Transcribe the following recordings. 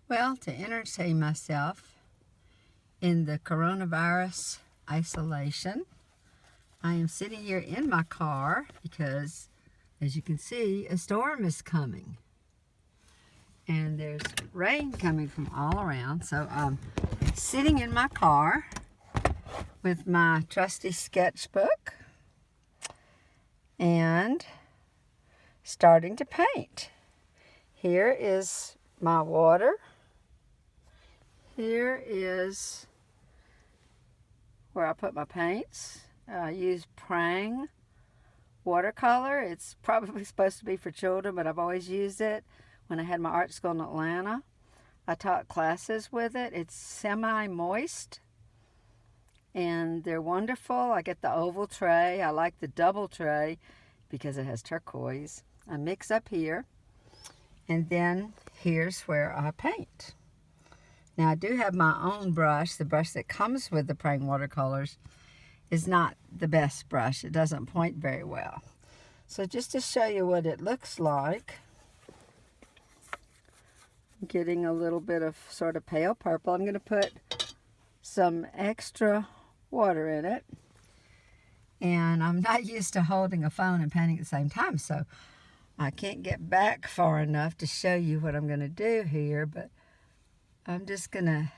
Well, to entertain myself in the coronavirus isolation, I am sitting here in my car because, as you can see, a storm is coming. And there's rain coming from all around. So I'm sitting in my car with my trusty sketchbook and starting to paint. Here is my water. Here is where I put my paints. I use Prang watercolor. It's probably supposed to be for children, but I've always used it when I had my art school in Atlanta. I taught classes with it. It's semi-moist, and they're wonderful. I get the oval tray. I like the double tray because it has turquoise. I mix up here, and then here's where I paint. Now, I do have my own brush. The brush that comes with the Prang watercolors is not the best brush. It doesn't point very well. So just to show you what it looks like, I'm getting a little bit of sort of pale purple. I'm going to put some extra water in it. And I'm not used to holding a phone and painting at the same time, so I can't get back far enough to show you what I'm going to do here, but I'm just going to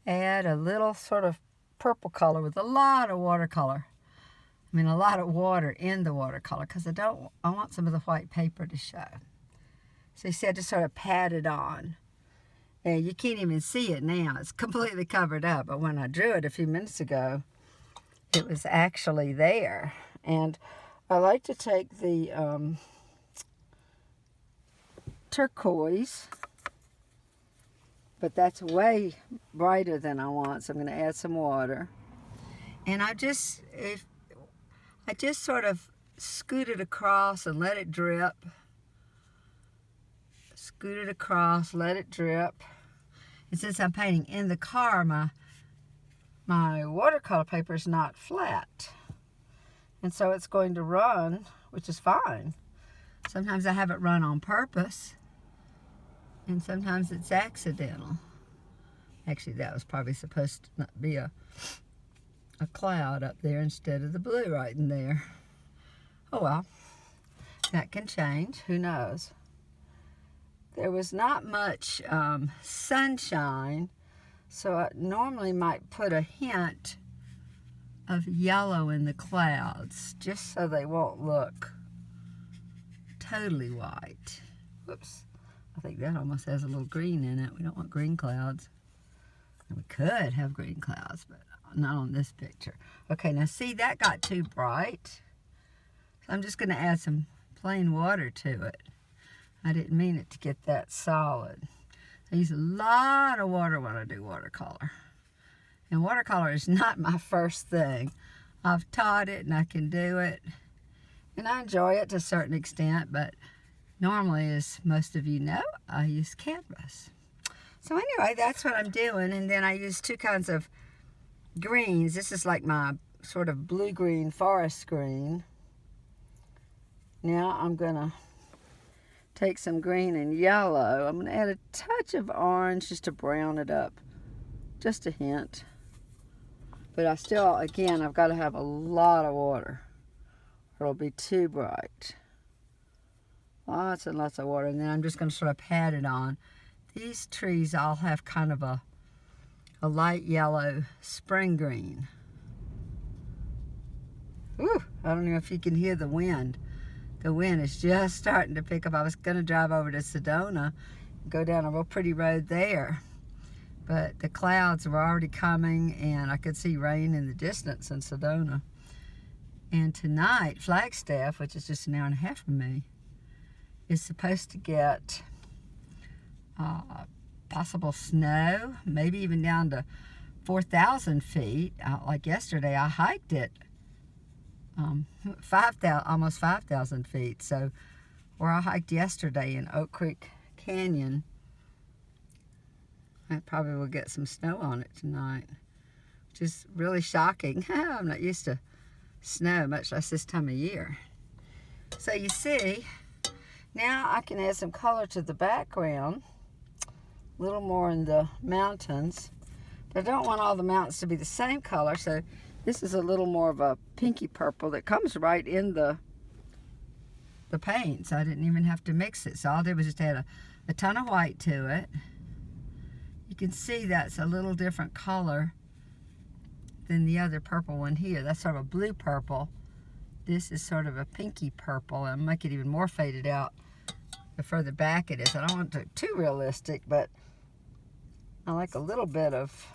add a little sort of purple color with a lot of watercolor. I mean, a lot of water in the watercolor because I want some of the white paper to show. So you see, I just sort of pat it on. And you can't even see it now. It's completely covered up. But when I drew it a few minutes ago, it was actually there. And I like to take the turquoise, but that's way brighter than I want, so I'm going to add some water. And I just sort of scoot it across and let it drip. Scoot it across, let it drip. And since I'm painting in the car, my watercolor paper is not flat. And so it's going to run, which is fine. Sometimes I have it run on purpose, and sometimes it's accidental. Actually, that was probably supposed to not be a cloud up there instead of the blue right in there. Oh well, that can change. Who knows? There was not much sunshine, so I normally might put a hint of yellow in the clouds just so they won't look totally white. Whoops. I think that almost has a little green in it. We don't want green clouds. And we could have green clouds, but not on this picture. Okay, now see, that got too bright. So I'm just going to add some plain water to it. I didn't mean it to get that solid. I use a lot of water when I do watercolor. And watercolor is not my first thing. I've taught it and I can do it. And I enjoy it to a certain extent, but normally, as most of you know, I use canvas. So anyway, that's what I'm doing. And then I use two kinds of greens. This is like my sort of blue-green forest green. Now I'm going to take some green and yellow. I'm going to add a touch of orange just to brown it up. Just a hint. But I still, again, I've got to have a lot of water, or it'll be too bright. Lots and lots of water. And then I'm just going to sort of pat it on. These trees all have kind of a light yellow spring green. Whew, I don't know if you can hear the wind. The wind is just starting to pick up. I was going to drive over to Sedona, go down a real pretty road there. But the clouds were already coming, and I could see rain in the distance in Sedona. And tonight, Flagstaff, which is just an hour and a half from me, is supposed to get possible snow, maybe even down to 4,000 feet. Like yesterday, I hiked it 5,000, almost 5,000 feet. So where I hiked yesterday in Oak Creek Canyon, I probably will get some snow on it tonight, which is really shocking. I'm not used to snow, much less this time of year. So you see, now I can add some color to the background. a little more in the mountains. But I don't want all the mountains to be the same color, so this is a little more of a pinky purple that comes right in the paint, so I didn't even have to mix it. So all I did was just add a ton of white to it. You can see that's a little different color than the other purple one here. That's sort of a blue purple. This is sort of a pinky purple. I'll make it even more faded out the further back it is. I don't want it too realistic, but I like a little bit of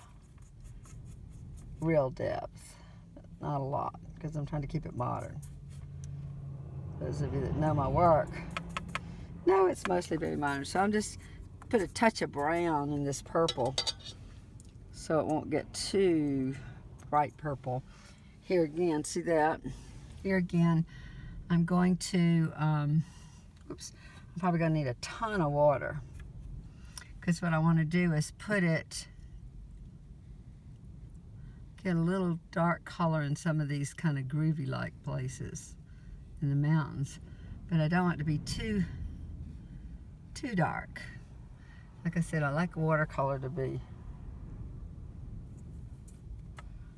real depth. Not a lot, because I'm trying to keep it modern. Those of you that know my work know it's mostly very modern. So I'm just put a touch of brown in this purple so it won't get too bright purple. Here again, see that? Here again, I'm going to, oops, I'm probably going to need a ton of water, because what I want to do is put it, get a little dark color in some of these kind of groovy-like places in the mountains, but I don't want it to be too dark. Like I said, I like watercolor to be,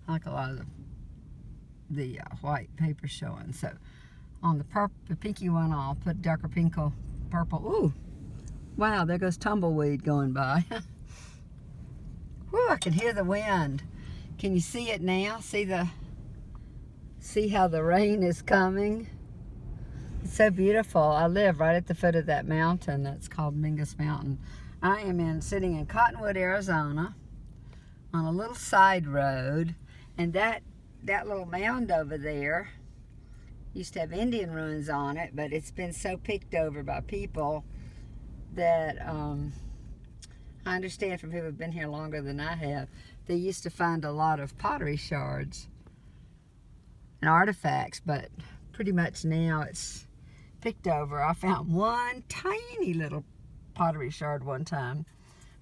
I like a lot of the white paper showing. So on the pinky one, I'll put darker purple. Ooh, wow, there goes tumbleweed going by. Woo, I can hear the wind. Can you see it now? See how the rain is coming? It's so beautiful. I live right at the foot of that mountain that's called Mingus Mountain. I am sitting in Cottonwood, Arizona, on a little side road, and that little mound over there used to have Indian ruins on it, but it's been so picked over by people that I understand from people who've been here longer than I have, they used to find a lot of pottery shards and artifacts, but pretty much now it's picked over. I found one tiny little pottery shard one time,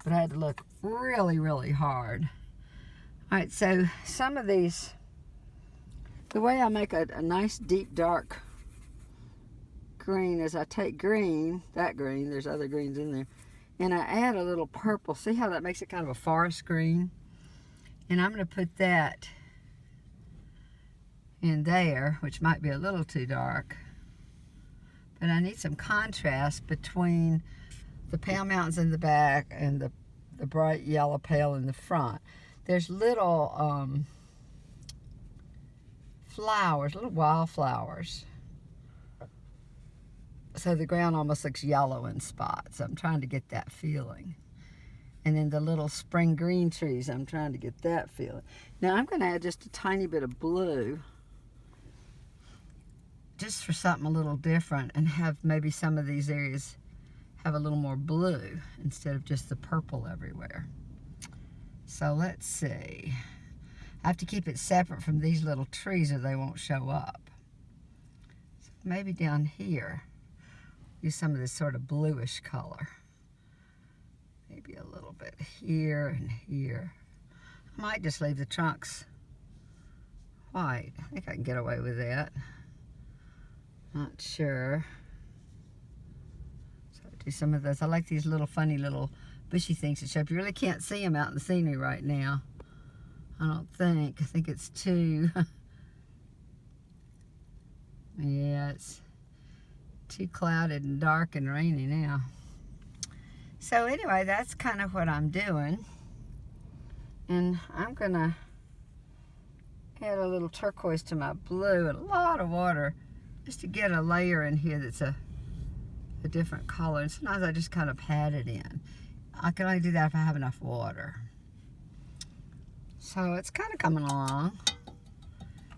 but I had to look really, really hard. All right, so some of these, the way I make a nice deep dark green is I take green, there's other greens in there, and I add a little purple. See how that makes it kind of a forest green? And I'm going to put that in there, which might be a little too dark. But I need some contrast between the pale mountains in the back and the bright yellow pale in the front. There's little flowers, little wildflowers. So the ground almost looks yellow in spots. I'm trying to get that feeling. And then the little spring green trees, I'm trying to get that feeling. Now I'm going to add just a tiny bit of blue, just for something a little different, and have maybe some of these areas have a little more blue instead of just the purple everywhere. So let's see. I have to keep it separate from these little trees or they won't show up. So maybe down here, use some of this sort of bluish color. Maybe a little bit here and here. I might just leave the trunks white. I think I can get away with that. Not sure. So do some of those. I like these little funny little bushy things that show up. You really can't see them out in the scenery right now. I don't think. I think it's too... yeah, it's too clouded and dark and rainy now. So anyway, that's kind of what I'm doing. And I'm going to add a little turquoise to my blue and a lot of water just to get a layer in here that's a different color. And sometimes I just kind of pat it in. I can only do that if I have enough water. So it's kind of coming along.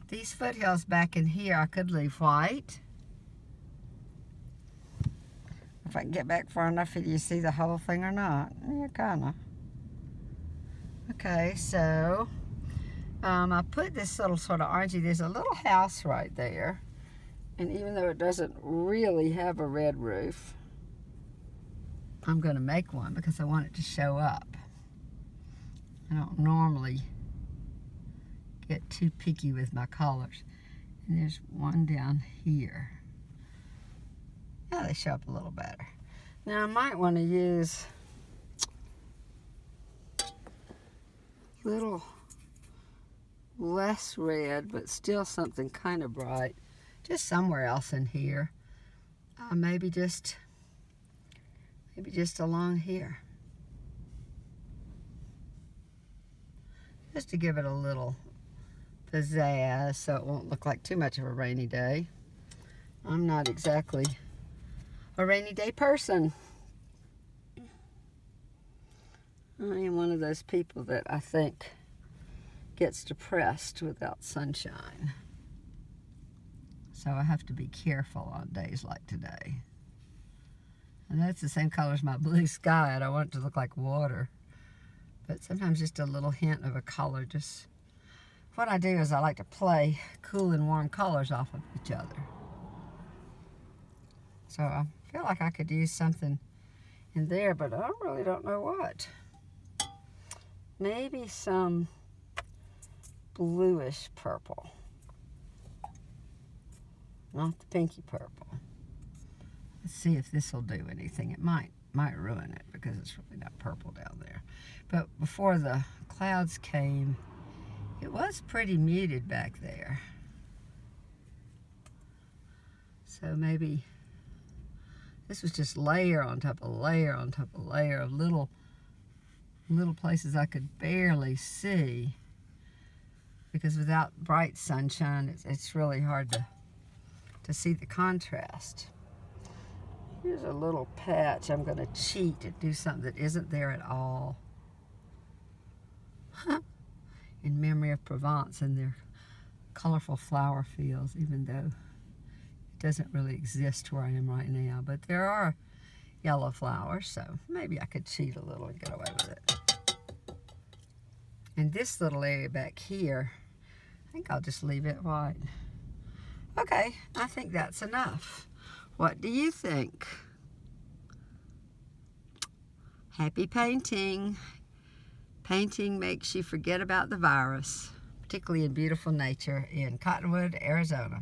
These foothills back in here I could leave white. If I can get back far enough, do you see the whole thing or not? Yeah, kind of. Okay, so I put this little sort of orangey, there's a little house right there. And even though it doesn't really have a red roof, I'm going to make one because I want it to show up. I don't normally get too picky with my colors. And there's one down here. Now they show up a little better. Now I might want to use little less red, but still something kind of bright. Just somewhere else in here. Maybe just along here. Just to give it a little pizzazz so it won't look like too much of a rainy day. I'm not exactly a rainy day person. I am one of those people that I think gets depressed without sunshine. So I have to be careful on days like today. And that's the same color as my blue sky. I don't want it to look like water. But sometimes just a little hint of a color. Just what I do is I like to play cool and warm colors off of each other. So I feel like I could use something in there, but I really don't know what. Maybe some bluish purple. Not the pinky purple. Let's see if this will do anything. It might ruin it because it's really not purple down there. But before the clouds came, it was pretty muted back there. So maybe this was just layer on top of layer on top of layer of little places I could barely see, because without bright sunshine, it's really hard to see the contrast. Here's a little patch. I'm going to cheat and do something that isn't there at all. In memory of Provence and their colorful flower fields, even though it doesn't really exist where I am right now. But there are yellow flowers, so maybe I could cheat a little and get away with it. And this little area back here, I think I'll just leave it white. Okay, I think that's enough. What do you think? Happy painting. Painting makes you forget about the virus, particularly in beautiful nature in Cottonwood, Arizona.